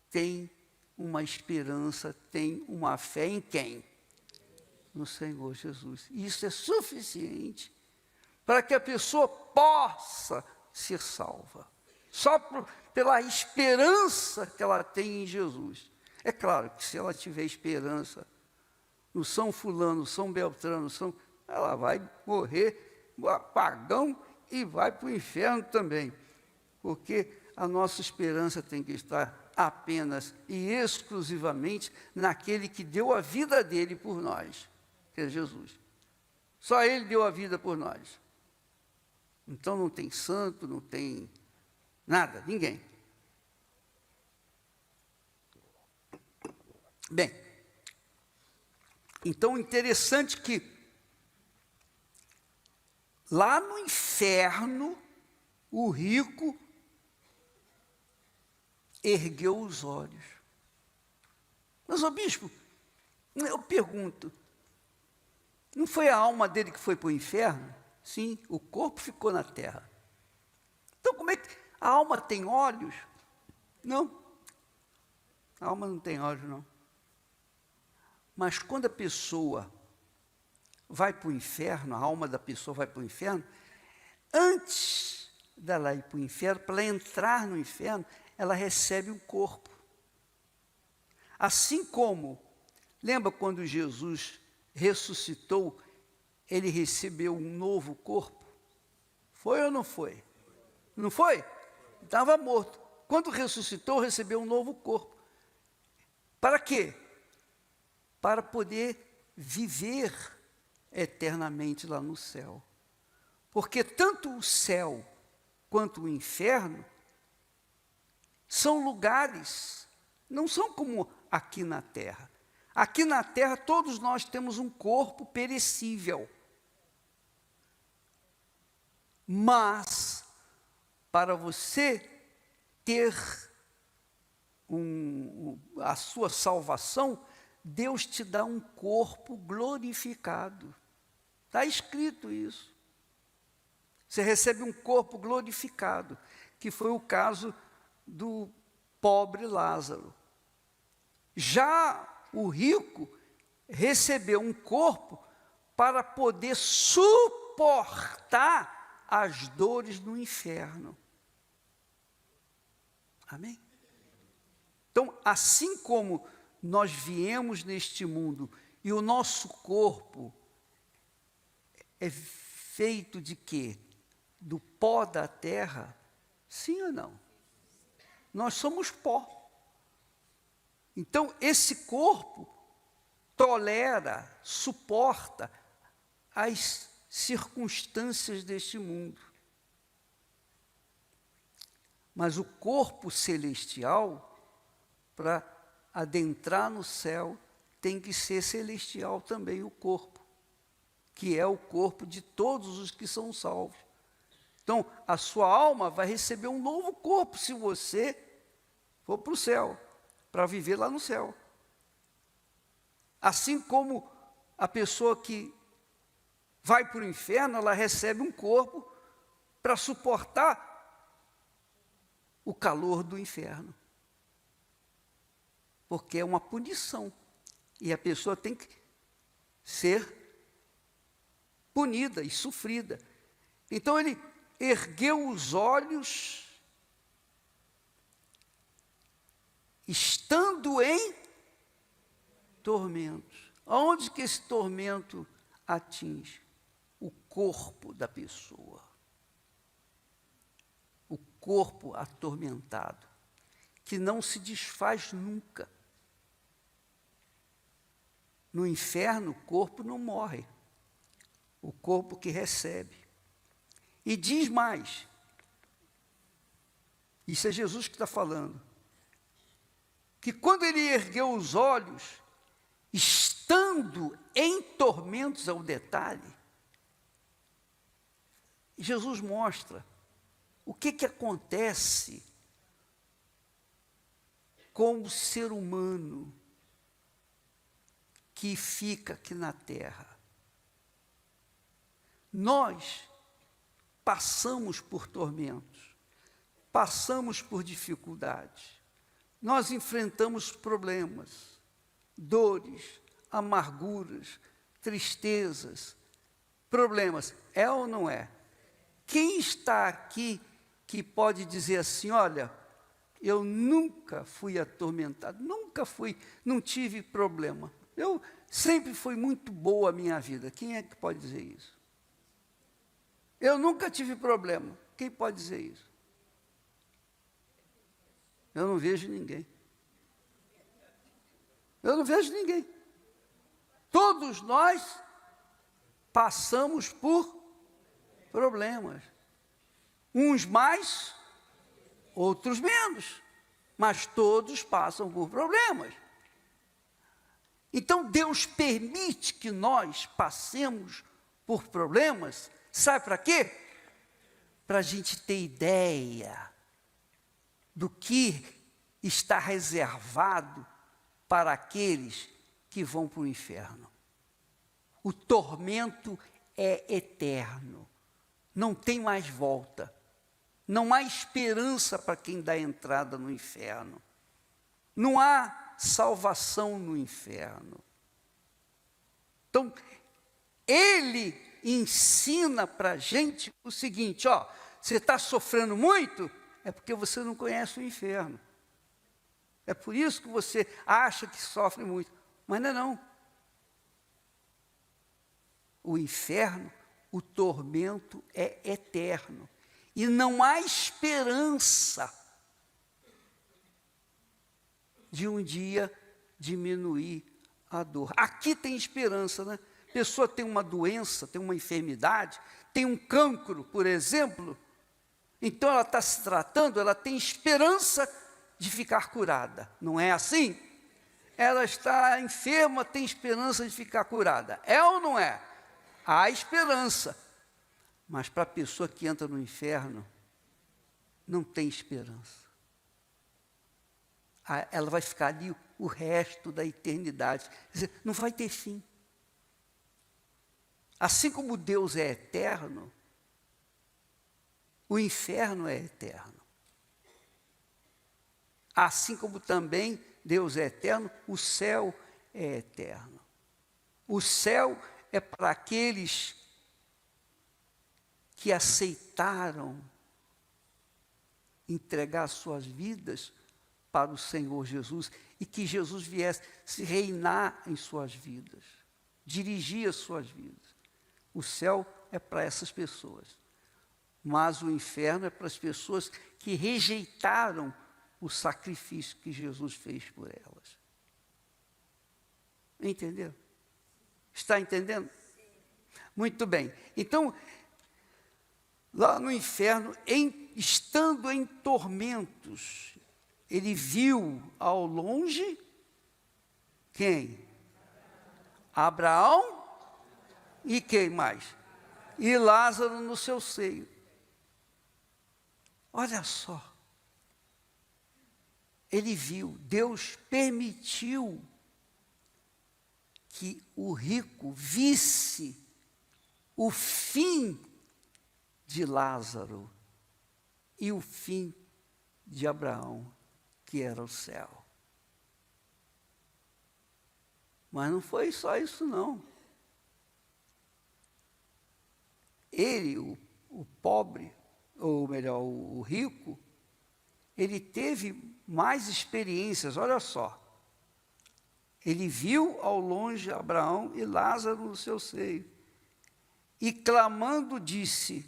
tem uma esperança, tem uma fé em quem? No Senhor Jesus. E isso é suficiente para que a pessoa possa ser salva. Só pela esperança que ela tem em Jesus. É claro que se ela tiver esperança no São Fulano, São Beltrano, ela vai morrer pagão e vai para o inferno também. Porque a nossa esperança tem que estar apenas e exclusivamente naquele que deu a vida dele por nós, que é Jesus. Só Ele deu a vida por nós. Então não tem santo, não tem nada, ninguém. Bem, então interessante que lá no inferno, o rico ergueu os olhos. Mas, ô bispo, eu pergunto, não foi a alma dele que foi para o inferno? Sim, o corpo ficou na terra. Então, como é que a alma tem olhos? Não, a alma não tem olhos, não. Mas quando a pessoa vai para o inferno, a alma da pessoa vai para o inferno, antes dela ir para o inferno, para ela entrar no inferno, ela recebe um corpo. Assim como, lembra quando Jesus ressuscitou, ele recebeu um novo corpo? Foi ou não foi? Não foi? Estava morto. Quando ressuscitou, recebeu um novo corpo. Para quê? Para poder viver eternamente lá no céu. Porque tanto o céu quanto o inferno são lugares, não são como aqui na terra. Aqui na terra todos nós temos um corpo perecível. Mas, para você ter a sua salvação, Deus te dá um corpo glorificado. Está escrito isso. Você recebe um corpo glorificado, que foi o caso do pobre Lázaro. Já o rico recebeu um corpo para poder suportar as dores do inferno. Amém? Então, assim como nós viemos neste mundo e o nosso corpo é feito de quê? Do pó da terra? Sim ou não? Nós somos pó. Então, esse corpo tolera, suporta as circunstâncias deste mundo. Mas o corpo celestial, para adentrar no céu, tem que ser celestial também o corpo, que é o corpo de todos os que são salvos. Então, a sua alma vai receber um novo corpo se você for para o céu, para viver lá no céu. Assim como a pessoa que vai para o inferno, ela recebe um corpo para suportar o calor do inferno. Porque é uma punição. E a pessoa tem que ser punida e sofrida. Então ele ergueu os olhos, estando em tormentos. Aonde que esse tormento atinge? O corpo da pessoa. O corpo atormentado, que não se desfaz nunca. No inferno, o corpo não morre. O corpo que recebe. E diz mais, isso é Jesus que está falando, que quando ele ergueu os olhos, estando em tormentos, ao detalhe, Jesus mostra o que acontece com o ser humano que fica aqui na terra. Nós passamos por tormentos, passamos por dificuldades, nós enfrentamos problemas, dores, amarguras, tristezas, problemas. É ou não é? Quem está aqui que pode dizer assim, olha, eu nunca fui atormentado, não tive problema. Eu sempre foi muito boa a minha vida. Quem é que pode dizer isso? Eu nunca tive problema. Quem pode dizer isso? Eu não vejo ninguém. Eu não vejo ninguém. Todos nós passamos por problemas. Uns mais, outros menos. Mas todos passam por problemas. Então Deus permite que nós passemos por problemas. Sabe para quê? Para a gente ter ideia do que está reservado para aqueles que vão para o inferno. O tormento é eterno, não tem mais volta, não há esperança para quem dá entrada no inferno, não há salvação no inferno. Então, ele ensina para a gente o seguinte, ó, você está sofrendo muito, é porque você não conhece o inferno. É por isso que você acha que sofre muito, mas não é não. O inferno, o tormento é eterno. E não há esperança de um dia diminuir a dor. Aqui tem esperança, né? A pessoa tem uma doença, tem uma enfermidade, tem um cancro, por exemplo, então ela está se tratando, ela tem esperança de ficar curada. Não é assim? Ela está enferma, tem esperança de ficar curada. É ou não é? Há esperança. Mas para a pessoa que entra no inferno, não tem esperança. Ela vai ficar ali o resto da eternidade. Quer dizer, não vai ter fim. Assim como Deus é eterno, o inferno é eterno. Assim como também Deus é eterno, o céu é eterno. O céu é para aqueles que aceitaram entregar suas vidas para o Senhor Jesus e que Jesus viesse se reinar em suas vidas, dirigir as suas vidas. O céu é para essas pessoas, mas o inferno é para as pessoas que rejeitaram o sacrifício que Jesus fez por elas. Entendeu? Está entendendo? Muito bem. Então, lá no inferno, estando em tormentos, ele viu ao longe quem? Abraão e quem mais? E Lázaro no seu seio. Olha só. Ele viu, Deus permitiu que o rico visse o fim de Lázaro e o fim de Abraão, que era o céu. Mas não foi só isso não. Ele, o pobre, ou melhor, o rico, ele teve mais experiências, olha só. Ele viu ao longe Abraão e Lázaro no seu seio. E clamando disse,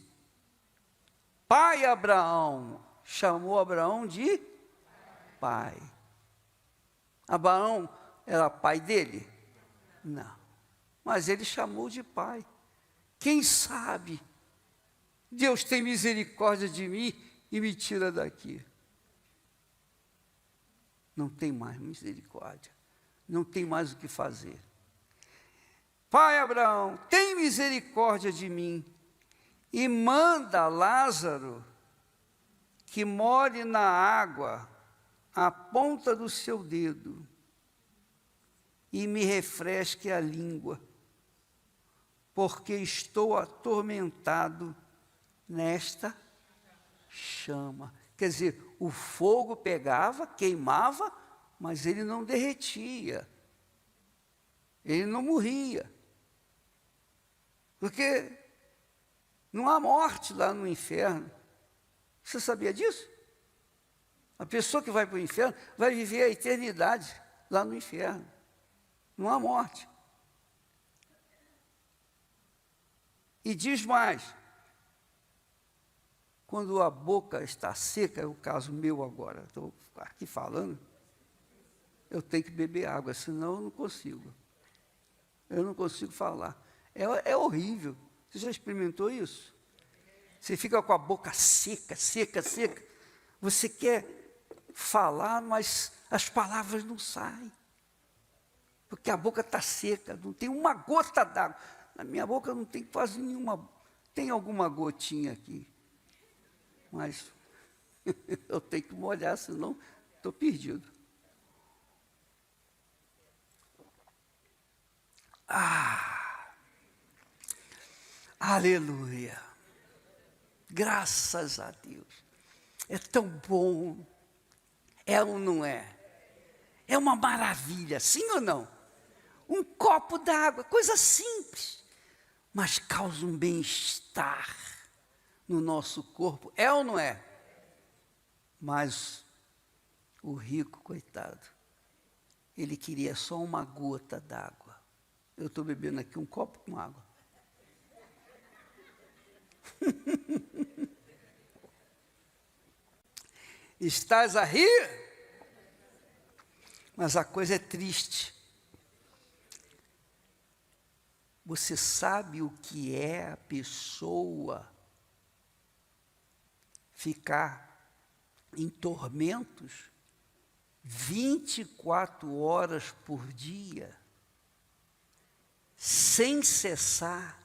Pai Abraão, chamou Abraão de pai. Abraão era pai dele? Não. Mas ele chamou de pai. Quem sabe Deus tem misericórdia de mim e me tira daqui. Não tem mais misericórdia. Não tem mais o que fazer. Pai Abraão, tem misericórdia de mim e manda Lázaro que molhe na água a ponta do seu dedo e me refresque a língua, porque estou atormentado nesta chama. Quer dizer, o fogo pegava, queimava, mas ele não derretia. Ele não morria. Porque não há morte lá no inferno. Você sabia disso? A pessoa que vai para o inferno vai viver a eternidade lá no inferno. Não há morte. E diz mais, quando a boca está seca, é o caso meu agora, estou aqui falando, eu tenho que beber água, senão eu não consigo. Eu não consigo falar. É horrível. Você já experimentou isso? Você fica com a boca seca, seca, seca. Você quer falar, mas as palavras não saem. Porque a boca está seca, não tem uma gota d'água. Na minha boca não tem quase nenhuma. Tem alguma gotinha aqui. Mas eu tenho que molhar, senão estou perdido. Aleluia. Graças a Deus. É tão bom. É ou não é? É uma maravilha, sim ou não? Um copo d'água, coisa simples. mas causa um bem-estar no nosso corpo. É ou não é? Mas o rico, coitado, ele queria só uma gota d'água. Eu estou bebendo aqui um copo com água. Estás a rir? Mas a coisa é triste. Você sabe o que é a pessoa ficar em tormentos 24 horas por dia, sem cessar,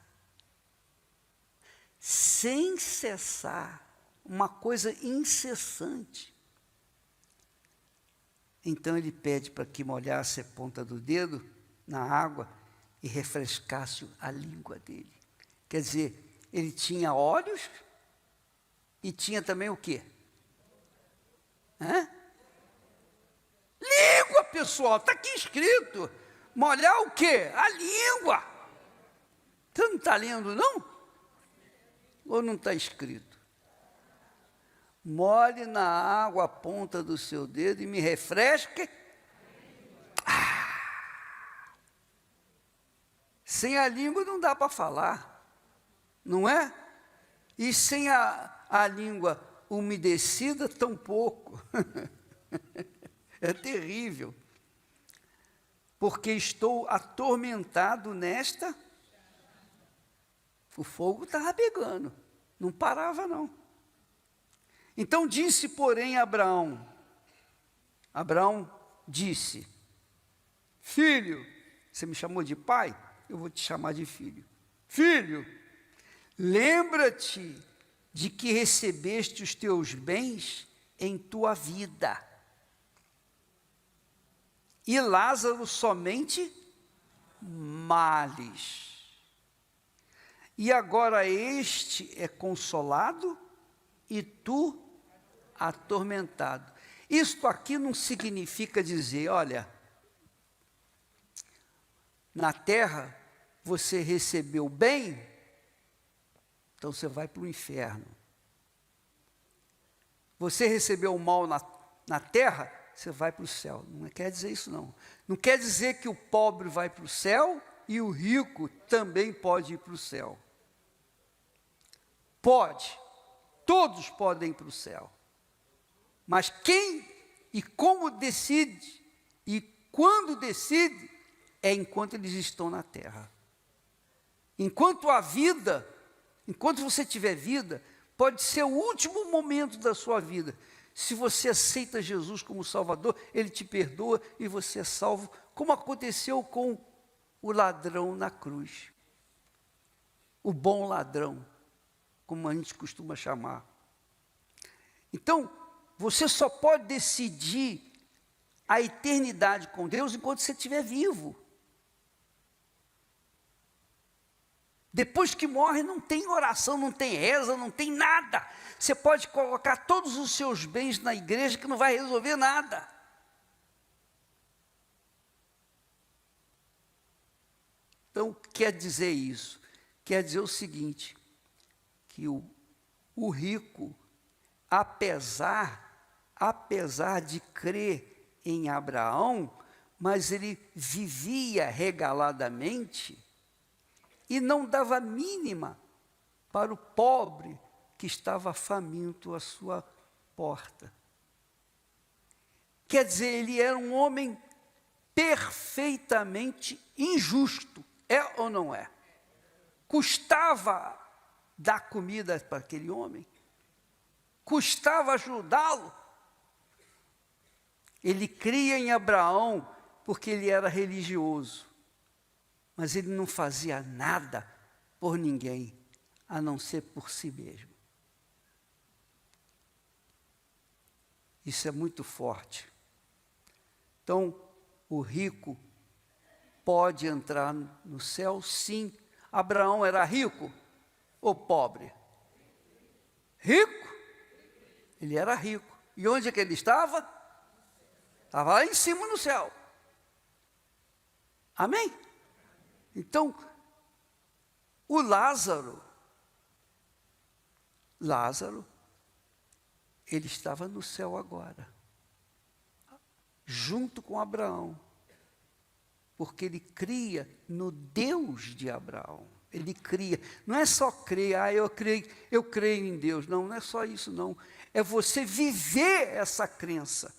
uma coisa incessante. Então ele pede para que molhasse a ponta do dedo na água e refrescasse a língua dele. Quer dizer, ele tinha olhos e tinha também o quê? Língua, pessoal, está aqui escrito. Molhar o quê? A língua. Você não está lendo, não? Ou não está escrito? Molhe na água a ponta do seu dedo e me refresque. Sem a língua não dá para falar, não é? E sem a língua umedecida, tampouco. É terrível. Porque estou atormentado nesta. O fogo estava pegando, não parava não. Então disse, porém, Abraão disse, filho, você me chamou de pai? Eu vou te chamar de filho. Filho, lembra-te de que recebeste os teus bens em tua vida. E Lázaro somente males. E agora este é consolado e tu atormentado. Isto aqui não significa dizer, olha, na terra você recebeu bem, então você vai para o inferno. Você recebeu o mal na terra, você vai para o céu. Não quer dizer isso não. Não quer dizer que o pobre vai para o céu e o rico também pode ir para o céu. Pode. Todos podem ir para o céu. Mas quem e como decide e quando decide é enquanto eles estão na terra. Enquanto há vida, enquanto você tiver vida, pode ser o último momento da sua vida. Se você aceita Jesus como Salvador, Ele te perdoa e você é salvo, como aconteceu com o ladrão na cruz. O bom ladrão, como a gente costuma chamar. Então, você só pode decidir a eternidade com Deus enquanto você estiver vivo. Depois que morre, não tem oração, não tem reza, não tem nada. Você pode colocar todos os seus bens na igreja que não vai resolver nada. Então, quer dizer isso? Quer dizer o seguinte, que o rico, apesar de crer em Abraão, mas ele vivia regaladamente e não dava mínima para o pobre que estava faminto à sua porta. Quer dizer, ele era um homem perfeitamente injusto, é ou não é? Custava dar comida para aquele homem, custava ajudá-lo. Ele cria em Abraão porque ele era religioso, mas ele não fazia nada por ninguém, a não ser por si mesmo. Isso é muito forte. Então, o rico pode entrar no céu, sim. Abraão era rico ou pobre? Rico. Ele era rico. E onde é que ele estava? Estava lá em cima no céu. Amém? Então, O Lázaro, ele estava no céu agora, junto com Abraão, porque ele cria no Deus de Abraão. Ele cria, não é só crer, eu creio em Deus, não é só isso não, é você viver essa crença,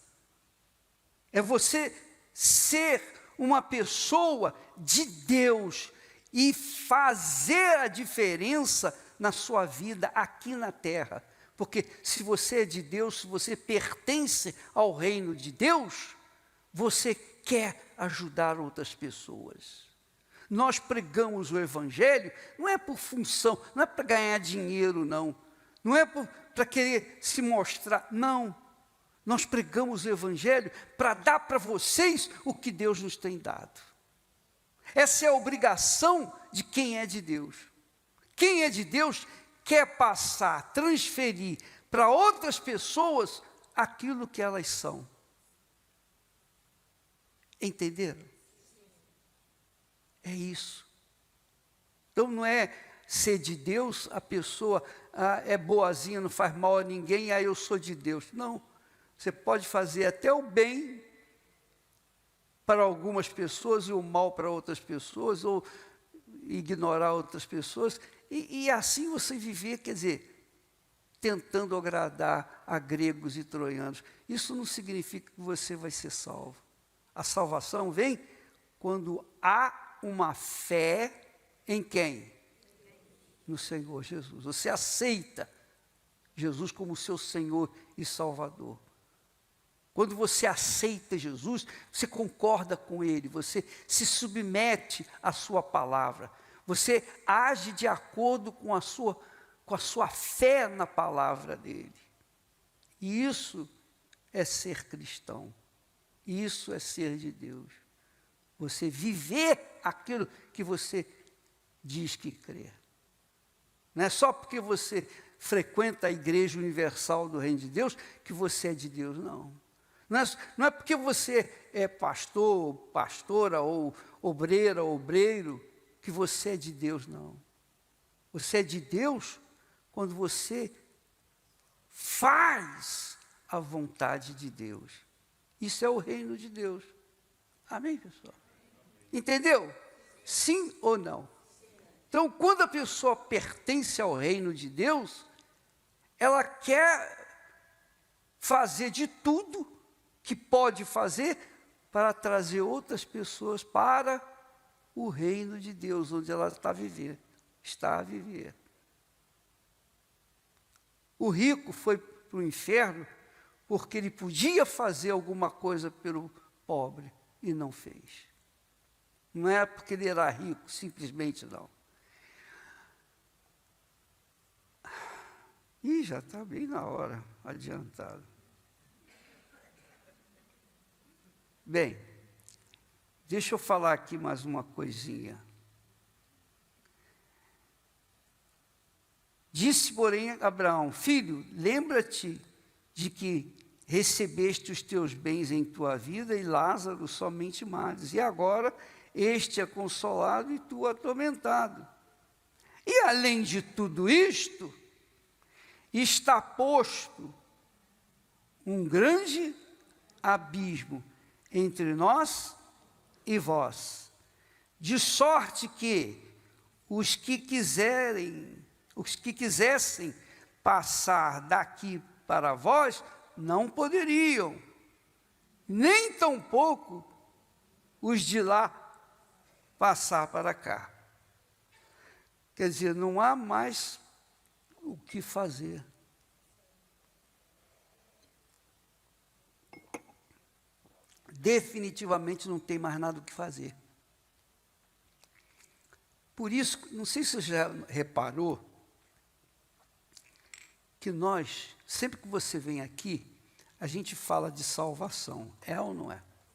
é você ser uma pessoa de Deus e fazer a diferença na sua vida aqui na terra, porque se você é de Deus, se você pertence ao reino de Deus, você quer ajudar outras pessoas. Nós pregamos o Evangelho, não é por função, não é para ganhar dinheiro, não é para querer se mostrar, não. Nós pregamos o Evangelho para dar para vocês o que Deus nos tem dado. Essa é a obrigação de quem é de Deus. Quem é de Deus quer passar, transferir para outras pessoas aquilo que elas são. Entenderam? É isso. Então não é ser de Deus, a pessoa é boazinha, não faz mal a ninguém, aí eu sou de Deus. Não, você pode fazer até o bem para algumas pessoas e o mal para outras pessoas, ou ignorar outras pessoas, e assim você viver, quer dizer, tentando agradar a gregos e troianos. Isso não significa que você vai ser salvo. A salvação vem quando há uma fé em quem? No Senhor Jesus. Você aceita Jesus como seu Senhor e Salvador. Quando você aceita Jesus, você concorda com Ele, você se submete à sua palavra, você age de acordo com a sua fé na palavra dEle. E isso é ser cristão, isso é ser de Deus. Você viver aquilo que você diz que crê. Não é só porque você frequenta a Igreja Universal do Reino de Deus que você é de Deus, não. Não é porque você é pastor, pastora, ou obreira, obreiro, que você é de Deus, não. Você é de Deus quando você faz a vontade de Deus. Isso é o reino de Deus. Amém, pessoal? Entendeu? Sim ou não? Então, quando a pessoa pertence ao reino de Deus, ela quer fazer de tudo que pode fazer para trazer outras pessoas para o reino de Deus, onde ela está a viver. O rico foi para o inferno porque ele podia fazer alguma coisa pelo pobre e não fez. Não é porque ele era rico, simplesmente não. Ih, já está bem na hora, adiantado. Bem, deixa eu falar aqui mais uma coisinha. Disse, porém, Abraão: filho, lembra-te de que recebeste os teus bens em tua vida e Lázaro somente males. E agora este é consolado e tu atormentado. E além de tudo isto, está posto um grande abismo entre nós e vós, de sorte que os que quisessem passar daqui para vós, não poderiam, nem tampouco os de lá passar para cá. Quer dizer, não há mais o que fazer. Definitivamente não tem mais nada o que fazer. Por isso, não sei se você já reparou, que nós, sempre que você vem aqui, a gente fala de salvação, é ou não é?